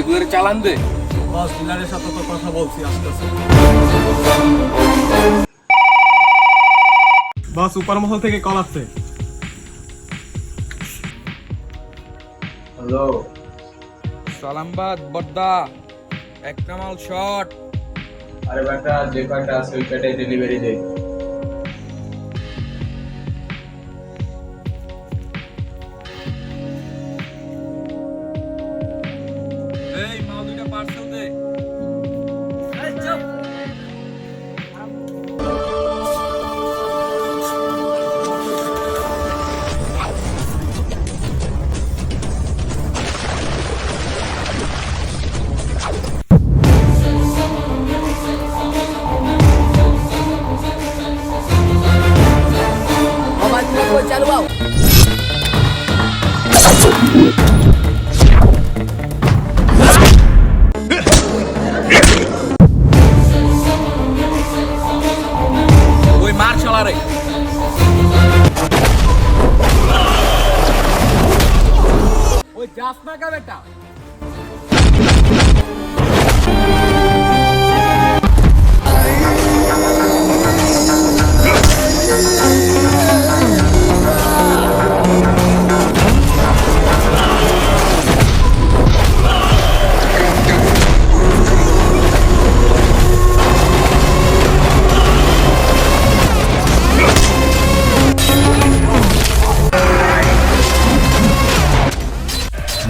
গুয়ের চালান দে। বস ডিলারের সাথে তো কথা বলছি, আসতেছে। বস উপর মহল থেকে কল আসছে। হ্যালো, সালামবাদ বদ্দা, একটা মাল শট। আরে বেটা যে কয়টা আছে ওই কয়টাই ডেলিভারি দে। এই মাল দুইটা পার্সেল দে। चालू आओ। ওই মার শালা রে। ওই যাস না কা বেটা।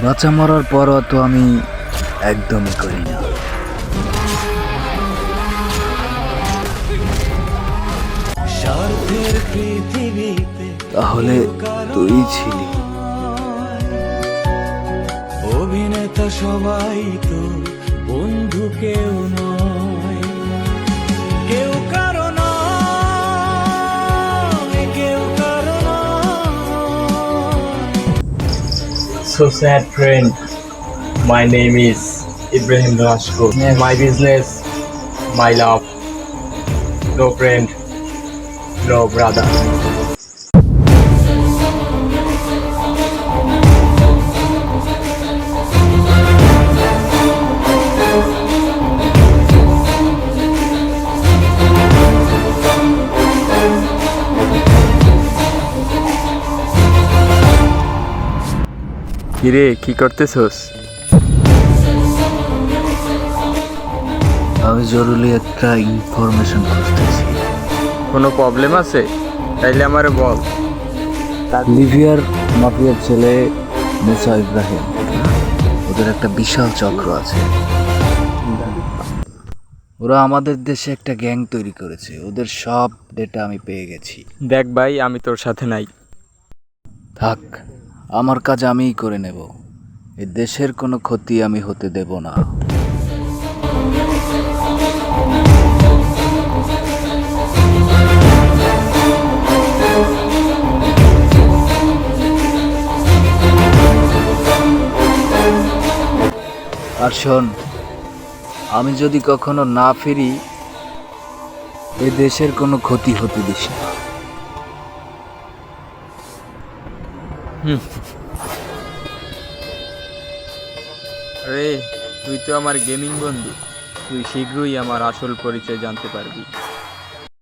বাচ্চা মরার পরও তো আমি একদমই করি না। তাহলে তুই ছিলি অভিনেতা, সবাই তো বন্ধু কেউ নয়, কেউ কারো নয়, কেউ কারো নয়। So sad friend, my name is Ibrahim Rashko. My business, my love. No friend, no brother. কিরে কি করতেছস? আমি জরুরি একটা ইনফরমেশন খুঁজতেছি। কোনো প্রবলেম আছে? তাইলে আমারে বল। লিবিয়ার মাফিয়ার ছেলে মুসা ইব্রাহিম, ওদের একটা বিশাল চক্র আছে। ওরা আমাদের দেশে একটা গ্যাং তৈরি করেছে। ওদের সব ডেটা আমি পেয়ে গেছি। দেখ ভাই, আমি তোর সাথে নাই। থাক, আমার কাজ আমিই করে নেব। এই দেশের কোনো ক্ষতি আমি হতে দেব না। আর শোন, আমি যদি কখনো না ফিরি, এ দেশের কোনো ক্ষতি হতে দিস না। আরে তুই তো আমার গেমিং বন্ধু, তুই শীঘ্রই আমার আসল পরিচয় জানতে পারবি।